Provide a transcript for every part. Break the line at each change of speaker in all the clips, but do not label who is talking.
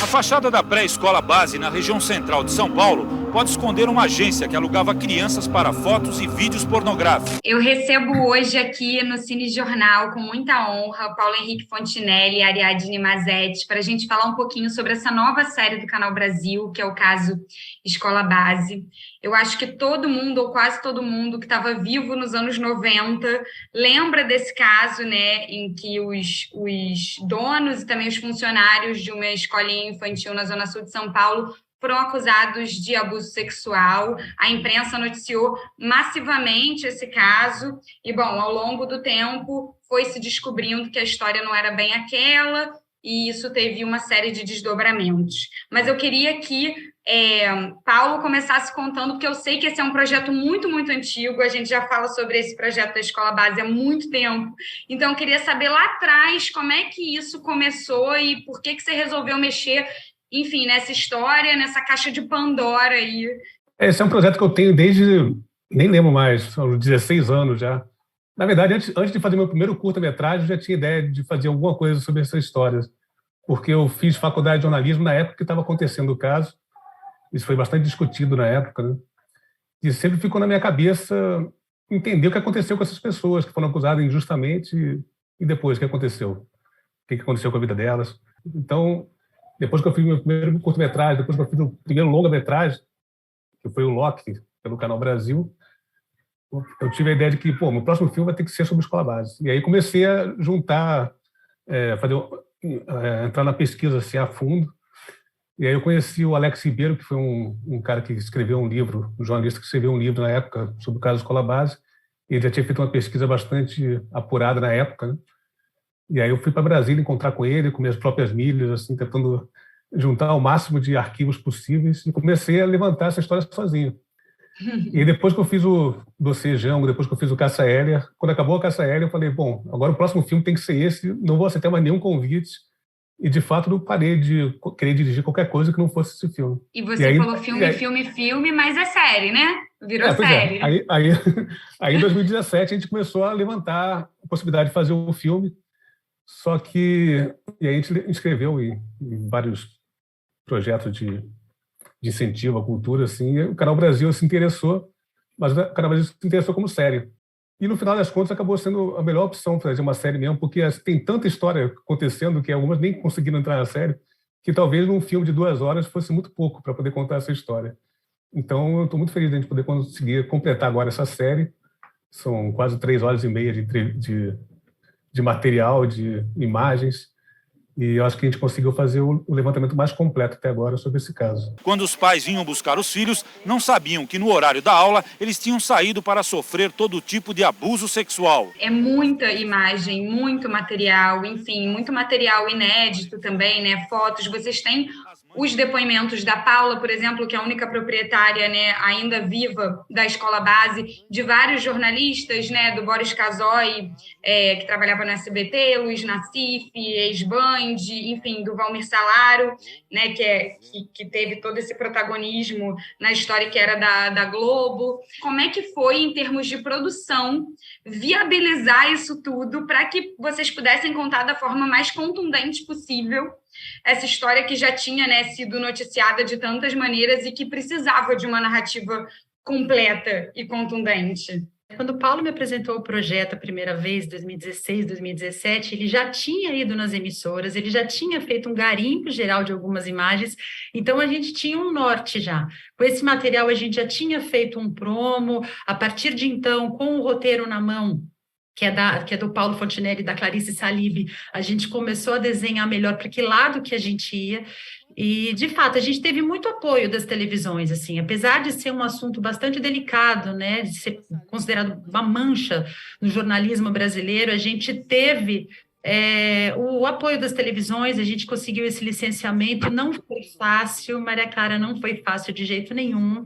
A fachada da pré-escola base na região central de São Paulo pode esconder uma agência que alugava crianças para fotos e vídeos pornográficos.
Eu recebo hoje aqui no Cine Jornal, com muita honra, Paulo Henrique Fontinelli e Ariadne Mazetti, para a gente falar um pouquinho sobre essa nova série do Canal Brasil, que é o caso Escola Base. Eu acho que todo mundo, ou quase todo mundo, que estava vivo nos anos 90, lembra desse caso, né, em que os donos e também os funcionários de uma escolinha infantil na Zona Sul de São Paulo foram acusados de abuso sexual. A imprensa noticiou massivamente esse caso e, bom, ao longo do tempo foi se descobrindo que a história não era bem aquela e isso teve uma série de desdobramentos. Mas eu queria que Paulo começasse contando, porque eu sei que esse é um projeto muito, muito antigo, a gente já fala sobre esse projeto da Escola Base há muito tempo, então eu queria saber lá atrás como é que isso começou e por que você resolveu mexer, enfim, nessa história, nessa caixa de Pandora aí.
Esse é um projeto que eu tenho desde, nem lembro mais, são 16 anos já. Na verdade, antes de fazer meu primeiro curta-metragem, eu já tinha ideia de fazer alguma coisa sobre essas histórias, porque eu fiz faculdade de jornalismo na época que estava acontecendo o caso. Isso foi bastante discutido na época, né? E sempre ficou na minha cabeça entender o que aconteceu com essas pessoas que foram acusadas injustamente e depois o que aconteceu. O que aconteceu com a vida delas. Então, depois que eu fiz meu primeiro curto-metragem, depois que eu fiz o primeiro longa-metragem, que foi o Loki, pelo Canal Brasil, eu tive a ideia de que, meu próximo filme vai ter que ser sobre Escola Base. E aí comecei a juntar, entrar na pesquisa assim, a fundo. E aí eu conheci o Alex Ribeiro, que foi um cara que escreveu um livro, um jornalista que escreveu um livro na época sobre o caso Escola Base. Ele já tinha feito uma pesquisa bastante apurada na época, né? E aí eu fui para Brasília encontrar com ele, com minhas próprias milhas, assim, tentando juntar o máximo de arquivos possíveis e comecei a levantar essa história sozinho. E depois que eu fiz o Dossiê Jango, depois que eu fiz o Caça Aérea, quando acabou a Caça Aérea, eu falei, bom, agora o próximo filme tem que ser esse, não vou aceitar mais nenhum convite. E, de fato, não parei de querer dirigir qualquer coisa que não fosse esse filme.
E você aí, falou filme, mas é série, né? Virou série.
Aí, em 2017, a gente começou a levantar a possibilidade de fazer um filme. Só que... E aí a gente inscreveu em vários projetos de incentivo à cultura, assim. E o Canal Brasil se interessou, mas o Canal Brasil se interessou como série. E, no final das contas, acabou sendo a melhor opção para fazer uma série mesmo, porque tem tanta história acontecendo que algumas nem conseguiram entrar na série, que talvez um filme de 2 horas fosse muito pouco para poder contar essa história. Então, eu estou muito feliz de a gente poder conseguir completar agora essa série. São quase 3 horas e meia de material, de imagens. E eu acho que a gente conseguiu fazer o levantamento mais completo até agora sobre esse caso.
Quando os pais vinham buscar os filhos, não sabiam que no horário da aula eles tinham saído para sofrer todo tipo de abuso sexual.
É muita imagem, muito material, enfim, muito material inédito também, né? Fotos, vocês têm os depoimentos da Paula, por exemplo, que é a única proprietária, né, ainda viva da Escola Base, de vários jornalistas, né, do Boris Casoy, que trabalhava no SBT, Luiz Nassif, ex-Band, enfim, do Valmir Salaro, né, que teve todo esse protagonismo na história que era da Globo. Como é que foi, em termos de produção, viabilizar isso tudo para que vocês pudessem contar da forma mais contundente possível essa história que já tinha, né, sido noticiada de tantas maneiras e que precisava de uma narrativa completa e contundente?
Quando o Paulo me apresentou o projeto a primeira vez, 2016, 2017, ele já tinha ido nas emissoras, ele já tinha feito um garimpo geral de algumas imagens, então a gente tinha um norte já. Com esse material a gente já tinha feito um promo, a partir de então, com o roteiro na mão, que é do Paulo Fontinelli e da Clarice Salib, a gente começou a desenhar melhor para que lado que a gente ia. E, de fato, a gente teve muito apoio das televisões, assim, apesar de ser um assunto bastante delicado, né, de ser considerado uma mancha no jornalismo brasileiro, a gente teve o apoio das televisões, a gente conseguiu esse licenciamento, não foi fácil, Maria Clara, não foi fácil de jeito nenhum.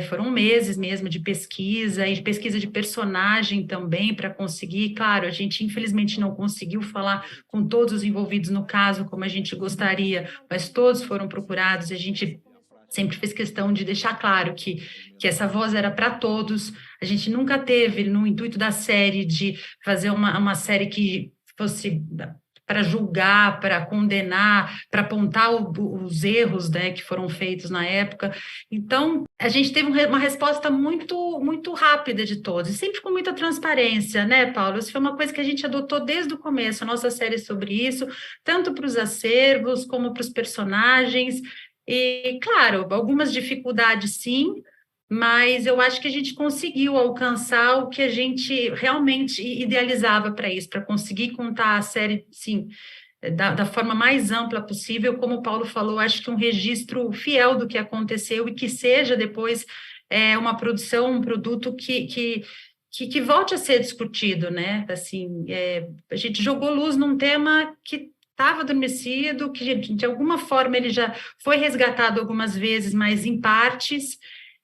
Foram meses mesmo de pesquisa, e de pesquisa de personagem também, para conseguir, claro, a gente infelizmente não conseguiu falar com todos os envolvidos no caso, como a gente gostaria, mas todos foram procurados, a gente sempre fez questão de deixar claro que essa voz era para todos, a gente nunca teve, no intuito da série, de fazer uma série que fosse para julgar, para condenar, para apontar os erros, né, que foram feitos na época. Então, a gente teve uma resposta muito, muito rápida de todos, e sempre com muita transparência, né, Paulo? Isso foi uma coisa que a gente adotou desde o começo, a nossa série sobre isso, tanto para os acervos como para os personagens. E, claro, algumas dificuldades, sim, mas eu acho que a gente conseguiu alcançar o que a gente realmente idealizava para isso, para conseguir contar a série, sim, da forma mais ampla possível. Como o Paulo falou, acho que um registro fiel do que aconteceu e que seja depois uma produção, um produto que volte a ser discutido, né? Assim, a gente jogou luz num tema que estava adormecido, que de alguma forma ele já foi resgatado algumas vezes, mas em partes.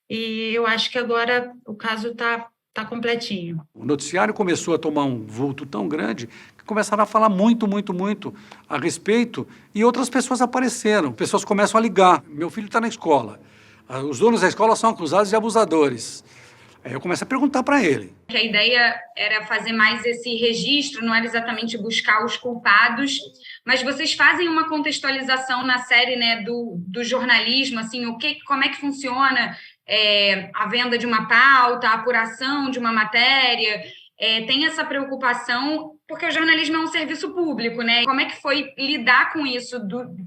E eu acho que agora o caso está completinho.
O noticiário começou a tomar um vulto tão grande que começaram a falar muito, muito, muito a respeito, e outras pessoas apareceram, pessoas começam a ligar. Meu filho está na escola, os donos da escola são acusados de abusadores. Aí eu começo a perguntar para ele.
A ideia era fazer mais esse registro, não era exatamente buscar os culpados, mas vocês fazem uma contextualização na série, né, do jornalismo, assim, como é que funciona a venda de uma pauta, a apuração de uma matéria, tem essa preocupação, porque o jornalismo é um serviço público, né? Como é que foi lidar com isso,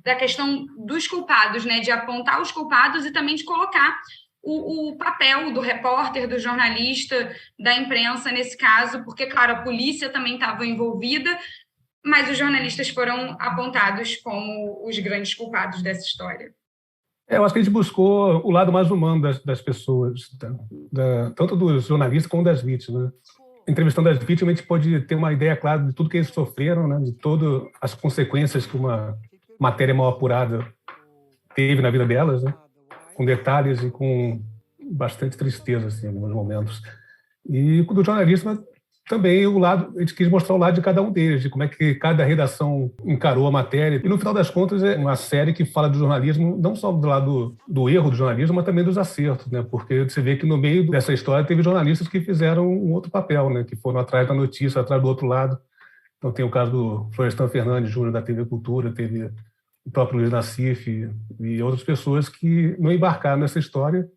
da questão dos culpados, né, de apontar os culpados e também de colocar o papel do repórter, do jornalista, da imprensa nesse caso, porque, claro, a polícia também estava envolvida, mas os jornalistas foram apontados como os grandes culpados dessa história.
Eu acho que a gente buscou o lado mais humano das pessoas, tanto dos jornalistas como das vítimas, né? Entrevistando as vítimas, a gente pode ter uma ideia clara de tudo que eles sofreram, né? De todas as consequências que uma matéria mal apurada teve na vida delas, né? Com detalhes e com bastante tristeza, assim, em alguns momentos. E do jornalismo também a gente quis mostrar o lado de cada um deles, de como é que cada redação encarou a matéria. E, no final das contas, é uma série que fala do jornalismo, não só do lado do erro do jornalismo, mas também dos acertos, né? Porque você vê que no meio dessa história teve jornalistas que fizeram um outro papel, né? Que foram atrás da notícia, atrás do outro lado. Então tem o caso do Florestan Fernandes Júnior, da TV Cultura, teve o próprio Luiz Nassif e outras pessoas que não embarcaram nessa história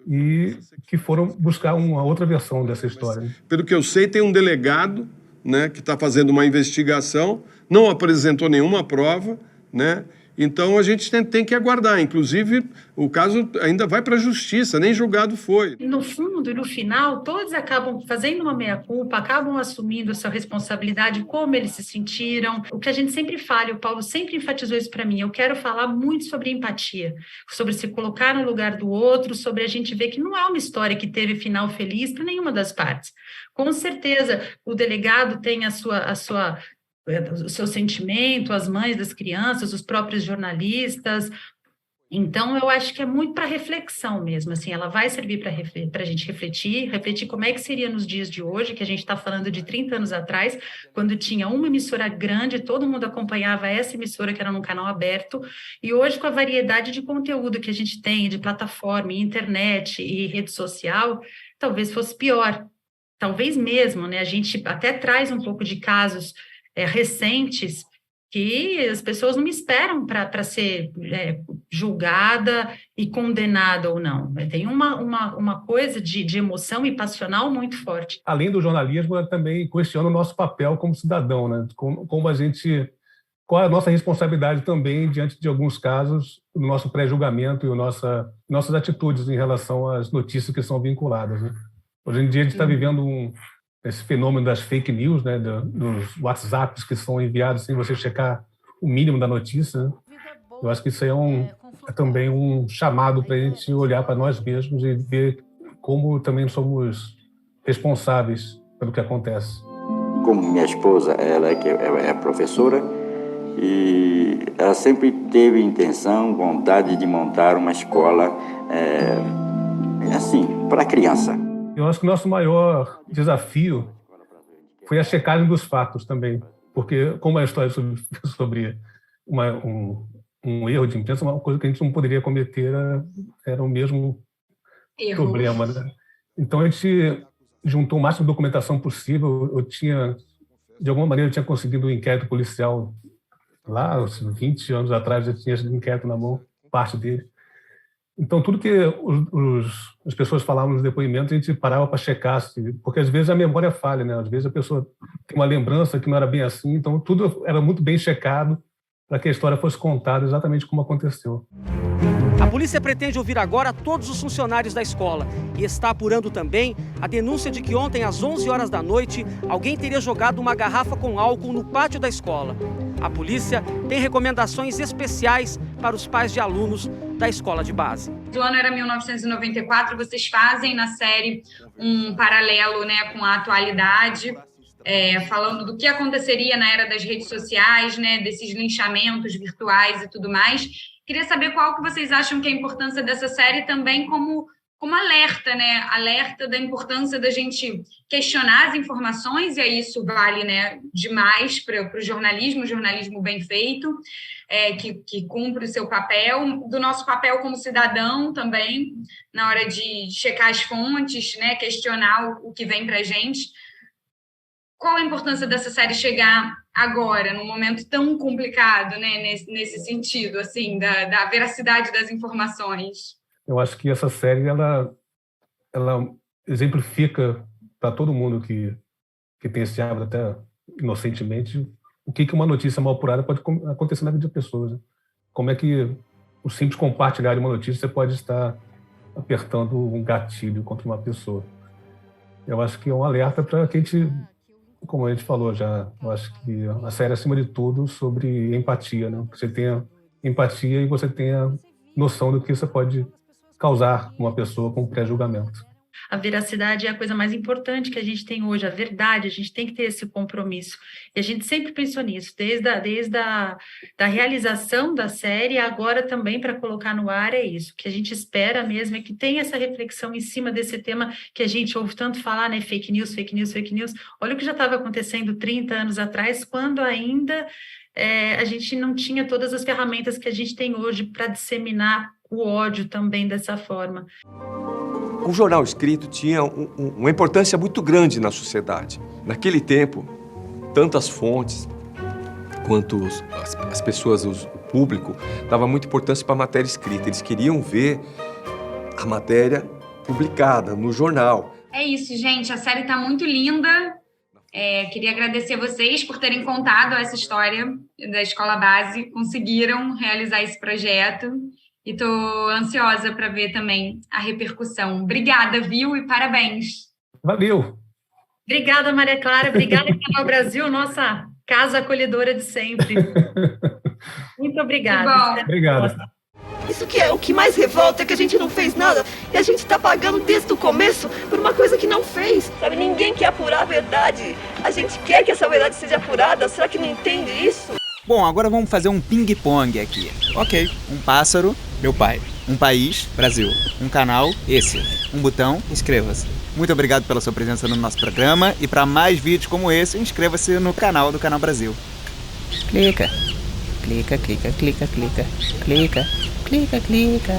e que foram buscar uma outra versão dessa história.
Pelo que eu sei, tem um delegado, né, que está fazendo uma investigação, não apresentou nenhuma prova, né? Então a gente tem que aguardar. Inclusive, o caso ainda vai para a justiça, nem julgado foi.
No fundo e no final, todos acabam fazendo uma meia-culpa, acabam assumindo a sua responsabilidade, como eles se sentiram. O que a gente sempre fala, e o Paulo sempre enfatizou isso para mim, eu quero falar muito sobre empatia, sobre se colocar no lugar do outro, sobre a gente ver que não é uma história que teve final feliz para nenhuma das partes. Com certeza, o delegado tem o seu sentimento, as mães das crianças, os próprios jornalistas. Então, eu acho que é muito para reflexão mesmo, assim, ela vai servir para a gente refletir como é que seria nos dias de hoje, que a gente está falando de 30 anos atrás, quando tinha uma emissora grande, todo mundo acompanhava essa emissora que era num canal aberto, e hoje com a variedade de conteúdo que a gente tem, de plataforma, internet e rede social, talvez fosse pior, talvez mesmo, né? A gente até traz um pouco de casos recentes que as pessoas não me esperam para ser julgada e condenada ou não. Tem uma coisa de emoção e passional muito forte.
Além do jornalismo, eu também questiono o nosso papel como cidadão, né? Qual é a nossa responsabilidade também diante de alguns casos, no nosso pré-julgamento e nossas atitudes em relação às notícias que são vinculadas, né? Hoje em dia a gente está vivendo esse fenômeno das fake news, né, dos WhatsApps que são enviados sem você checar o mínimo da notícia, né? Eu acho que isso aí é também um chamado para a gente olhar para nós mesmos e ver como também somos responsáveis pelo que acontece.
Como minha esposa, ela é professora, e ela sempre teve intenção, vontade de montar uma escola assim, para criança.
Eu acho que o nosso maior desafio foi a checagem dos fatos também, porque como a história sobre um erro de imprensa, uma coisa que a gente não poderia cometer era o mesmo problema, né? Então a gente juntou o máximo de documentação possível. Eu tinha de alguma maneira, tinha conseguido um inquérito policial lá, 20 anos atrás, já tinha esse inquérito na mão, parte dele. Então, tudo que as pessoas falavam nos depoimentos, a gente parava para checar, porque às vezes a memória falha, né? Às vezes a pessoa tem uma lembrança que não era bem assim, então tudo era muito bem checado para que a história fosse contada exatamente como aconteceu.
A polícia pretende ouvir agora todos os funcionários da escola e está apurando também a denúncia de que ontem, às 11 horas da noite, alguém teria jogado uma garrafa com álcool no pátio da escola. A polícia tem recomendações especiais para os pais de alunos da escola de base.
O ano era 1994, vocês fazem na série um paralelo, né, com a atualidade, falando do que aconteceria na era das redes sociais, né, desses linchamentos virtuais e tudo mais. Queria saber qual que vocês acham que é a importância dessa série também como alerta, né? Alerta da importância da gente questionar as informações, e aí isso vale, né, demais para o jornalismo bem feito, que cumpre o seu papel, do nosso papel como cidadão também, na hora de checar as fontes, né, questionar o que vem para a gente. Qual a importância dessa série chegar agora, num momento tão complicado, né, nesse sentido, assim, da veracidade das informações?
Eu acho que essa série, ela exemplifica para todo mundo que tem esse hábito, até inocentemente, o que uma notícia mal apurada pode acontecer na vida das pessoas. Né? Como é que o simples compartilhar de uma notícia pode estar apertando um gatilho contra uma pessoa. Eu acho que é um alerta para que a gente, como a gente falou já, eu acho que a série, acima de tudo, sobre empatia, né? Você tenha empatia e você tenha noção do que você pode causar uma pessoa com pré-julgamento.
A veracidade é a coisa mais importante que a gente tem hoje, a verdade, a gente tem que ter esse compromisso. E a gente sempre pensou nisso, desde a realização da série, agora também para colocar no ar é isso. O que a gente espera mesmo é que tenha essa reflexão em cima desse tema que a gente ouve tanto falar, né? Fake news, fake news, fake news. Olha o que já estava acontecendo 30 anos atrás, quando ainda a gente não tinha todas as ferramentas que a gente tem hoje para disseminar o ódio também dessa forma.
O jornal escrito tinha uma importância muito grande na sociedade. Naquele tempo, tanto as fontes quanto as pessoas, o público, dava muita importância para a matéria escrita. Eles queriam ver a matéria publicada no jornal.
É isso, gente. A série está muito linda. Queria agradecer a vocês por terem contado essa história da Escola Base. Conseguiram realizar esse projeto. E estou ansiosa para ver também a repercussão. Obrigada, viu? E parabéns.
Valeu!
Obrigada, Maria Clara. Obrigada, Canal Brasil, nossa casa acolhedora de sempre. Muito obrigada.
Obrigado.
Isso que é o que mais revolta, é que a gente não fez nada e a gente está pagando desde o começo por uma coisa que não fez. Sabe, ninguém quer apurar a verdade. A gente quer que essa verdade seja apurada. Será que não entende isso?
Bom, agora vamos fazer um ping-pong aqui. Ok, um pássaro, meu pai. Um país, Brasil. Um canal, esse. Um botão, inscreva-se. Muito obrigado pela sua presença no nosso programa e para mais vídeos como esse, inscreva-se no canal do Canal Brasil. Clica. Clica, clica, clica, clica. Clica, clica, clica.